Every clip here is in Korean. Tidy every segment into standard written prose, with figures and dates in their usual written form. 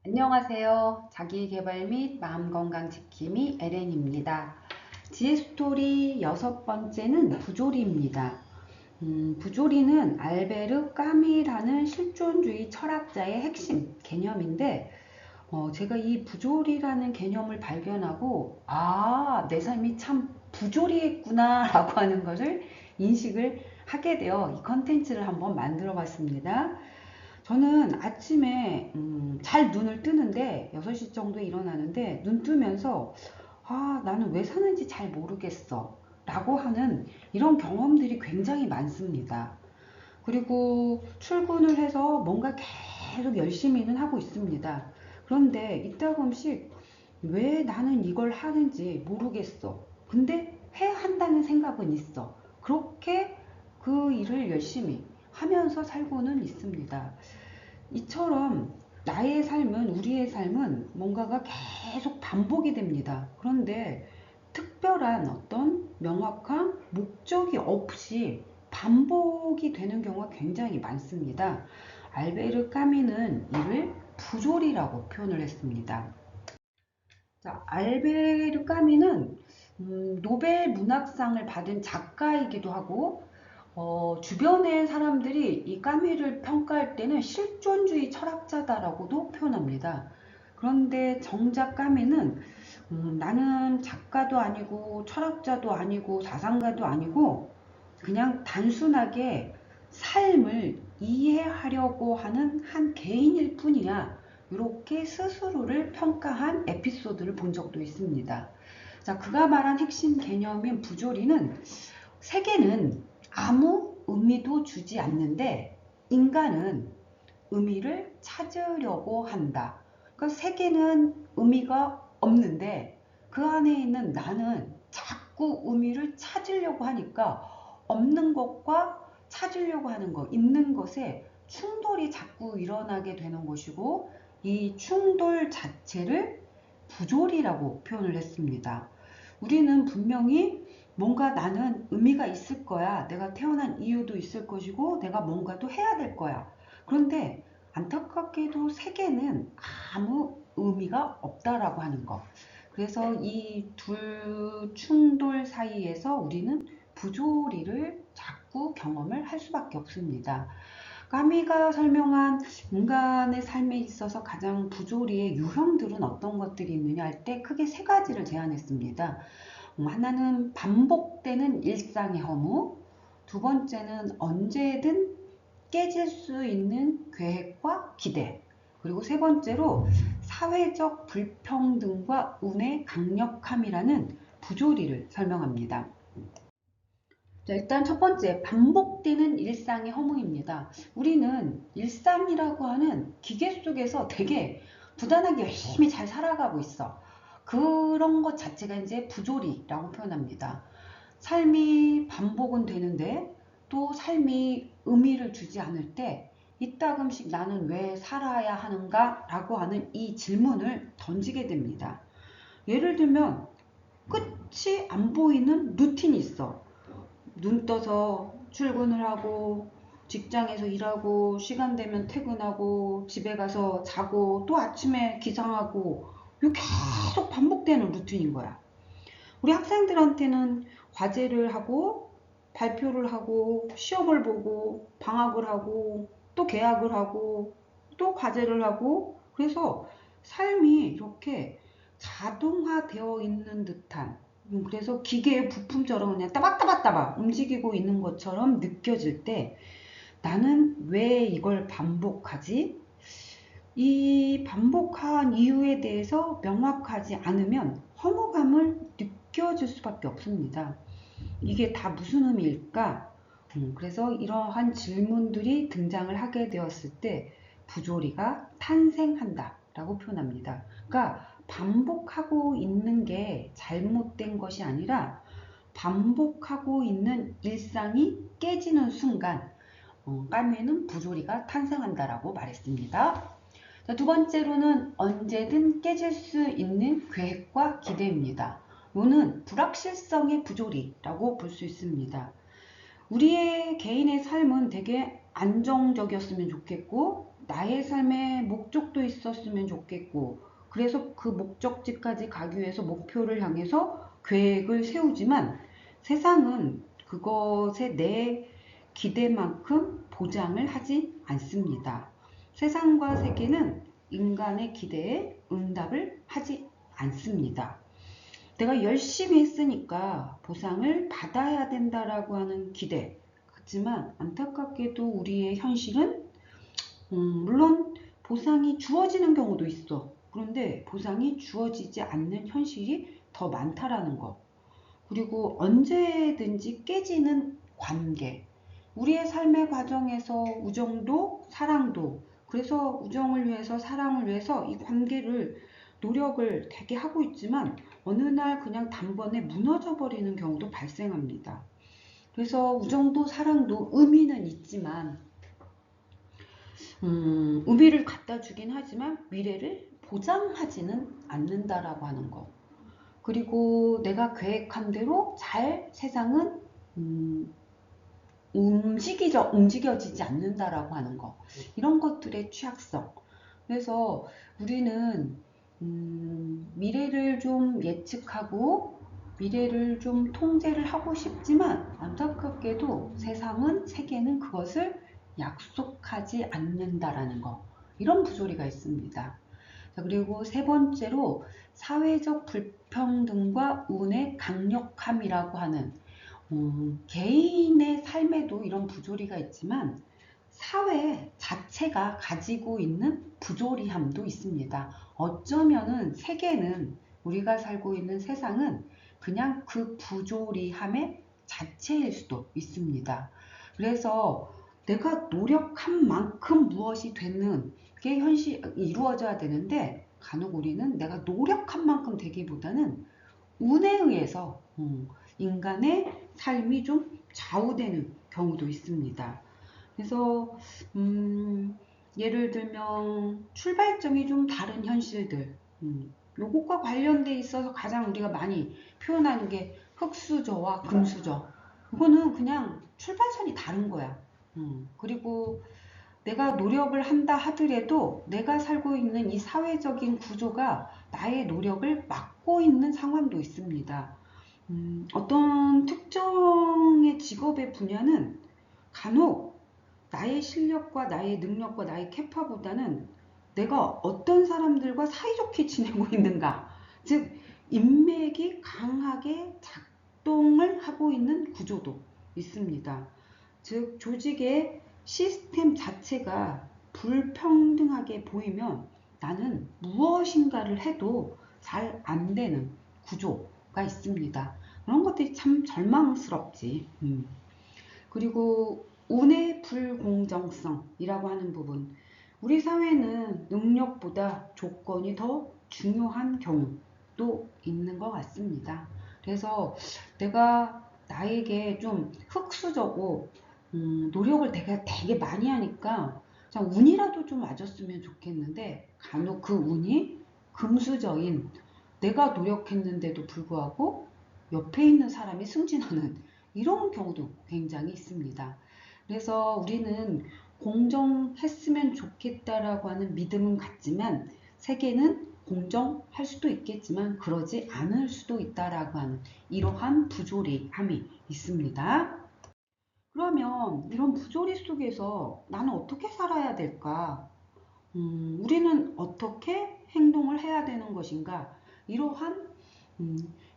안녕하세요. 자기계발 및 마음건강 지킴이 에렌입니다. 지혜스토리 6번째는 부조리입니다. 부조리는 알베르 까미라는 실존주의 철학자의 핵심 개념인데 제가 이 부조리라는 개념을 발견하고 내 삶이 참 부조리했구나 라고 하는 것을 인식을 하게 되어 이 컨텐츠를 한번 만들어 봤습니다. 저는 아침에 잘 눈을 뜨는데 6시 정도에 일어나는데 눈 뜨면서 나는 왜 사는지 잘 모르겠어 라고 하는 이런 경험들이 굉장히 많습니다. 그리고 출근을 해서 뭔가 계속 열심히는 하고 있습니다. 그런데 이따금씩 왜 나는 이걸 하는지 모르겠어. 근데 해야 한다는 생각은 있어. 그렇게 그 일을 열심히 하면서 살고는 있습니다. 이처럼 나의 삶은, 우리의 삶은 뭔가가 계속 반복이 됩니다. 그런데 특별한 어떤 명확한 목적이 없이 반복이 되는 경우가 굉장히 많습니다. 알베르 까미는 이를 부조리라고 표현을 했습니다. 자, 알베르 까미는 노벨 문학상을 받은 작가이기도 하고 주변의 사람들이 이 까미를 평가할 때는 실존주의 철학자다라고도 표현합니다. 그런데 정작 까미는 나는 작가도 아니고 철학자도 아니고 사상가도 아니고 그냥 단순하게 삶을 이해하려고 하는 한 개인일 뿐이야. 이렇게 스스로를 평가한 에피소드를 본 적도 있습니다. 자, 그가 말한 핵심 개념인 부조리는 세계는 아무 의미도 주지 않는데 인간은 의미를 찾으려고 한다. 그러니까 세계는 의미가 없는데 그 안에 있는 나는 자꾸 의미를 찾으려고 하니까 없는 것과 찾으려고 하는 것, 있는 것에 충돌이 자꾸 일어나게 되는 것이고 이 충돌 자체를 부조리라고 표현을 했습니다. 우리는 분명히 뭔가 나는 의미가 있을 거야. 내가 태어난 이유도 있을 것이고 내가 뭔가 또 해야 될 거야. 그런데 안타깝게도 세계는 아무 의미가 없다라고 하는 것. 그래서 이 둘 충돌 사이에서 우리는 부조리를 자꾸 경험을 할 수밖에 없습니다. 까미가 설명한 인간의 삶에 있어서 가장 부조리의 유형들은 어떤 것들이 있느냐 할 때 크게 세 가지를 제안했습니다. 하나는 반복되는 일상의 허무, 두 번째는 언제든 깨질 수 있는 계획과 기대, 그리고 세 번째로 사회적 불평등과 운의 강력함이라는 부조리를 설명합니다. 자, 일단 첫 번째, 반복되는 일상의 허무입니다. 우리는 일상이라고 하는 기계 속에서 되게 부단하게 열심히 잘 살아가고 있어. 그런 것 자체가 이제 부조리라고 표현합니다. 삶이 반복은 되는데 또 삶이 의미를 주지 않을 때 이따금씩 나는 왜 살아야 하는가? 라고 하는 이 질문을 던지게 됩니다. 예를 들면 끝이 안 보이는 루틴이 있어. 눈 떠서 출근을 하고 직장에서 일하고 시간 되면 퇴근하고 집에 가서 자고 또 아침에 기상하고 이게 계속 반복되는 루틴인 거야. 우리 학생들한테는 과제를 하고 발표를 하고 시험을 보고 방학을 하고 또 개학을 하고 또 과제를 하고 그래서 삶이 이렇게 자동화되어 있는 듯한 그래서 기계의 부품처럼 그냥 따박따박따박 움직이고 있는 것처럼 느껴질 때 나는 왜 이걸 반복하지? 이 반복한 이유에 대해서 명확하지 않으면 허무감을 느껴질 수밖에 없습니다. 이게 다 무슨 의미일까? 그래서 이러한 질문들이 등장을 하게 되었을 때 부조리가 탄생한다 라고 표현합니다. 그러니까 반복하고 있는 게 잘못된 것이 아니라 반복하고 있는 일상이 깨지는 순간 까미는 부조리가 탄생한다라고 말했습니다. 자, 두 번째로는 언제든 깨질 수 있는 계획과 기대입니다. 이는 불확실성의 부조리라고 볼 수 있습니다. 우리의 개인의 삶은 되게 안정적이었으면 좋겠고, 나의 삶에 목적도 있었으면 좋겠고, 그래서 그 목적지까지 가기 위해서 목표를 향해서 계획을 세우지만 세상은 그것에 내 기대만큼 보장을 하지 않습니다. 세상과 세계는 인간의 기대에 응답을 하지 않습니다. 내가 열심히 했으니까 보상을 받아야 된다라고 하는 기대. 그렇지만 안타깝게도 우리의 현실은 물론 보상이 주어지는 경우도 있어. 그런데 보상이 주어지지 않는 현실이 더 많다라는 거. 그리고 언제든지 깨지는 관계. 우리의 삶의 과정에서 우정도 사랑도 그래서 우정을 위해서 사랑을 위해서 이 관계를 노력을 되게 하고 있지만 어느 날 그냥 단번에 무너져 버리는 경우도 발생합니다. 그래서 우정도 사랑도 의미는 있지만 의미를 갖다 주긴 하지만 미래를 보장하지는 않는다라고 하는 거. 그리고 내가 계획한 대로 잘 세상은 움직여지지 않는다라고 하는 거. 이런 것들의 취약성. 그래서 우리는 미래를 좀 예측하고 미래를 좀 통제를 하고 싶지만 안타깝게도 세계는 그것을 약속하지 않는다라는 거. 이런 부조리가 있습니다. 자, 그리고 세 번째로 사회적 불평등과 운의 강력함이라고 하는 개인의 삶에도 이런 부조리가 있지만 사회 자체가 가지고 있는 부조리함도 있습니다. 어쩌면은 세계는 우리가 살고 있는 세상은 그냥 그 부조리함의 자체일 수도 있습니다. 그래서 내가 노력한 만큼 무엇이 되는 게 이루어져야 되는데 간혹 우리는 내가 노력한 만큼 되기보다는 운에 의해서 인간의 삶이 좀 좌우되는 경우도 있습니다. 그래서 예를 들면 출발점이 좀 다른 현실들, 요것과 관련돼 있어서 가장 우리가 많이 표현하는 게 흙수저와 금수저. 이거는 그냥 출발선이 다른 거야. 그리고 내가 노력을 한다 하더라도 내가 살고 있는 이 사회적인 구조가 나의 노력을 막고 있는 상황도 있습니다. 어떤 특정의 직업의 분야는 간혹 나의 실력과 나의 능력과 나의 캐파보다는 내가 어떤 사람들과 사이좋게 지내고 있는가, 즉 인맥이 강하게 작동을 하고 있는 구조도 있습니다. 즉 조직의 시스템 자체가 불평등하게 보이면 나는 무엇인가를 해도 잘 안 되는 구조가 있습니다. 그런 것들이 참 절망스럽지. 그리고 운의 불공정성이라고 하는 부분. 우리 사회는 능력보다 조건이 더 중요한 경우도 있는 것 같습니다. 그래서 내가 나에게 좀 흙수저고 노력을 되게 많이 하니까 운이라도 좀 맞았으면 좋겠는데 간혹 그 운이 금수저인 내가 노력했는데도 불구하고 옆에 있는 사람이 승진하는 이런 경우도 굉장히 있습니다. 그래서 우리는 공정했으면 좋겠다라고 하는 믿음은 같지만 세계는 공정할 수도 있겠지만 그러지 않을 수도 있다라고 하는 이러한 부조리함이 있습니다. 그러면 이런 부조리 속에서 나는 어떻게 살아야 될까? 우리는 어떻게 행동을 해야 되는 것인가? 이러한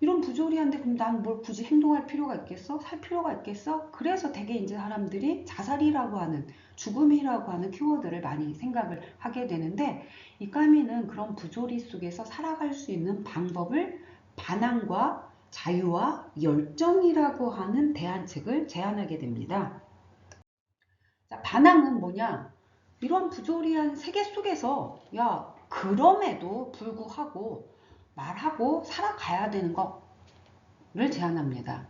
이런 부조리한데 그럼 난 뭘 굳이 행동할 필요가 있겠어? 살 필요가 있겠어? 그래서 되게 이제 사람들이 자살이라고 하는 죽음이라고 하는 키워드를 많이 생각을 하게 되는데 이 까미는 그런 부조리 속에서 살아갈 수 있는 방법을 반항과 자유와 열정이라고 하는 대안책을 제안하게 됩니다. 자, 반항은 뭐냐? 이런 부조리한 세계 속에서 야, 그럼에도 불구하고 말하고 살아가야 되는 거를 제안합니다.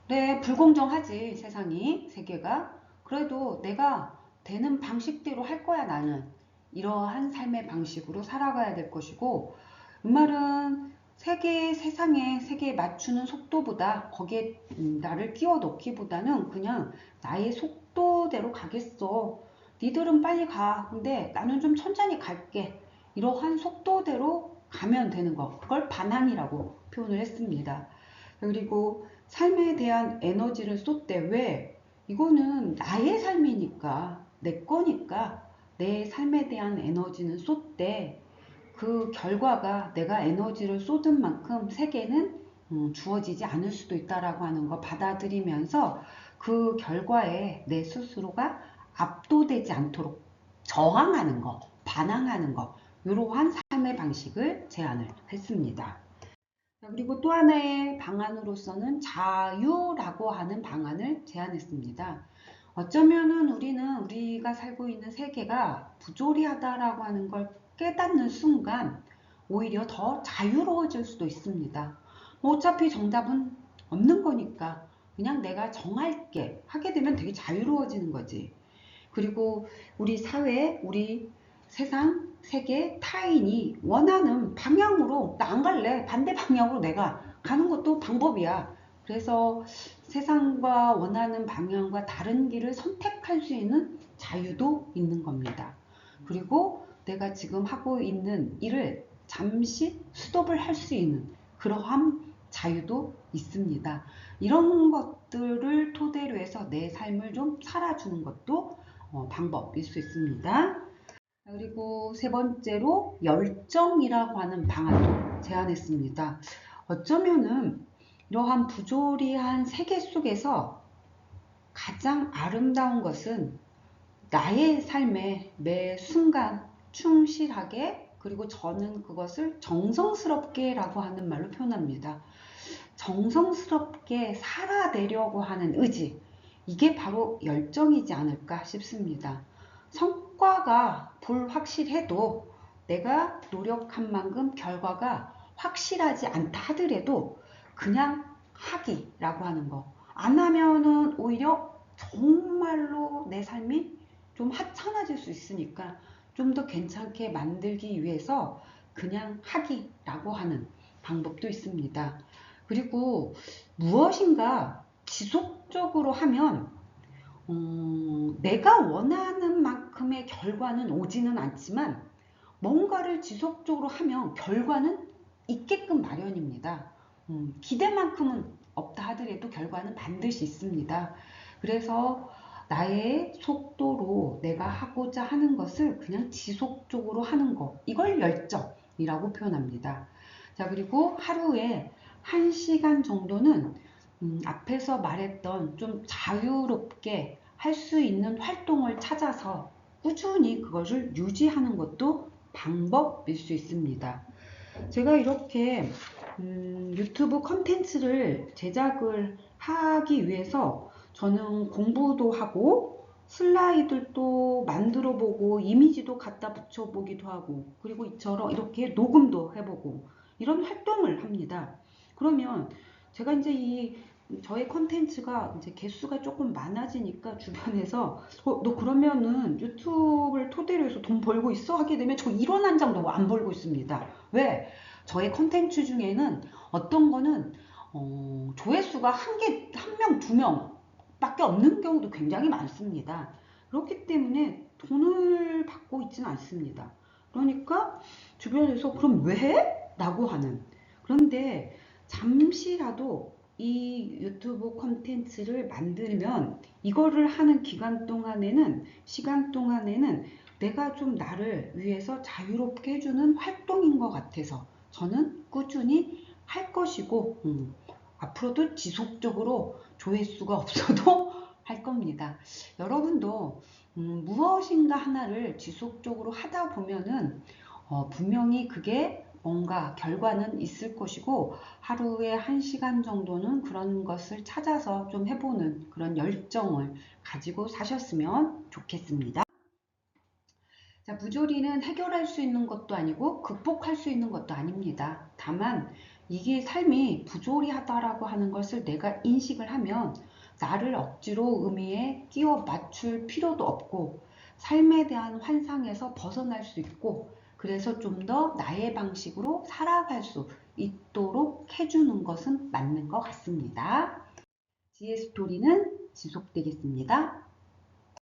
그래, 불공정하지, 세상이, 세계가. 그래도 내가 되는 방식대로 할 거야, 나는. 이러한 삶의 방식으로 살아가야 될 것이고, 이 말은 세계에 맞추는 속도보다 거기에 나를 끼워 넣기보다는 그냥 나의 속도 속도대로 가겠어. 니들은 빨리 가. 근데 나는 좀 천천히 갈게. 이러한 속도대로 가면 되는 거. 그걸 반항이라고 표현을 했습니다. 그리고 삶에 대한 에너지를 쏟대. 왜? 이거는 나의 삶이니까, 내 거니까 내 삶에 대한 에너지는 쏟대. 그 결과가 내가 에너지를 쏟은 만큼 세계는 주어지지 않을 수도 있다라고 하는 거 받아들이면서 그 결과에 내 스스로가 압도되지 않도록 저항하는 거, 반항하는 거, 이러한 삶의 방식을 제안을 했습니다. 그리고 또 하나의 방안으로서는 자유라고 하는 방안을 제안했습니다. 어쩌면은 우리가 살고 있는 세계가 부조리하다라고 하는 걸 깨닫는 순간 오히려 더 자유로워질 수도 있습니다. 뭐 어차피 정답은 없는 거니까 그냥 내가 정할게 하게 되면 되게 자유로워지는 거지. 그리고 우리 사회, 우리 세상, 세계, 타인이 원하는 방향으로 나 안 갈래. 반대 방향으로 내가 가는 것도 방법이야. 그래서 세상과 원하는 방향과 다른 길을 선택할 수 있는 자유도 있는 겁니다. 그리고 내가 지금 하고 있는 일을 잠시 스톱을 할 수 있는 그러한 자유도 있습니다. 이런 것들을 토대로 해서 내 삶을 좀 살아주는 것도 방법일 수 있습니다. 그리고 세 번째로 열정이라고 하는 방안도 제안했습니다. 어쩌면은 이러한 부조리한 세계 속에서 가장 아름다운 것은 나의 삶에 매 순간 충실하게, 그리고 저는 그것을 정성스럽게 라고 하는 말로 표현합니다. 정성스럽게 살아내려고 하는 의지, 이게 바로 열정이지 않을까 싶습니다. 성과가 불확실해도 내가 노력한 만큼 결과가 확실하지 않다 하더라도 그냥 하기라고 하는 거. 안 하면은 오히려 정말로 내 삶이 좀 하찮아질 수 있으니까 좀 더 괜찮게 만들기 위해서 그냥 하기라고 하는 방법도 있습니다. 그리고 무엇인가 지속적으로 하면 내가 원하는 만큼의 결과는 오지는 않지만 뭔가를 지속적으로 하면 결과는 있게끔 마련입니다. 기대만큼은 없다 하더라도 결과는 반드시 있습니다. 그래서 나의 속도로 내가 하고자 하는 것을 그냥 지속적으로 하는 것, 이걸 열정이라고 표현합니다. 자, 그리고 하루에 1시간 정도는 앞에서 말했던 좀 자유롭게 할 수 있는 활동을 찾아서 꾸준히 그것을 유지하는 것도 방법일 수 있습니다. 제가 이렇게 유튜브 컨텐츠를 제작을 하기 위해서 저는 공부도 하고 슬라이드도 만들어 보고 이미지도 갖다 붙여 보기도 하고, 그리고 이처럼 이렇게 녹음도 해보고 이런 활동을 합니다. 그러면 제가 이제 저의 컨텐츠가 이제 개수가 조금 많아지니까 주변에서 너 그러면은 유튜브를 토대로 해서 돈 벌고 있어? 하게 되면 저 1원 한 장도 안 벌고 있습니다. 왜? 저의 컨텐츠 중에는 어떤 거는 조회수가 한 명, 두 명 밖에 없는 경우도 굉장히 많습니다. 그렇기 때문에 돈을 받고 있지는 않습니다. 그러니까 주변에서 그럼 왜 해? 라고 하는. 그런데 잠시라도 이 유튜브 콘텐츠를 만들면 이거를 하는 시간 동안에는 내가 좀 나를 위해서 자유롭게 해주는 활동인 것 같아서 저는 꾸준히 할 것이고, 앞으로도 지속적으로 조회수가 없어도 할 겁니다. 여러분도 무엇인가 하나를 지속적으로 하다 보면은 분명히 그게 뭔가 결과는 있을 것이고, 하루에 1시간 정도는 그런 것을 찾아서 좀 해보는 그런 열정을 가지고 사셨으면 좋겠습니다. 자, 부조리는 해결할 수 있는 것도 아니고 극복할 수 있는 것도 아닙니다. 다만 이게 삶이 부조리하다라고 하는 것을 내가 인식을 하면 나를 억지로 의미에 끼워 맞출 필요도 없고 삶에 대한 환상에서 벗어날 수 있고, 그래서 좀 더 나의 방식으로 살아갈 수 있도록 해주는 것은 맞는 것 같습니다. 지혜 스토리는 지속되겠습니다.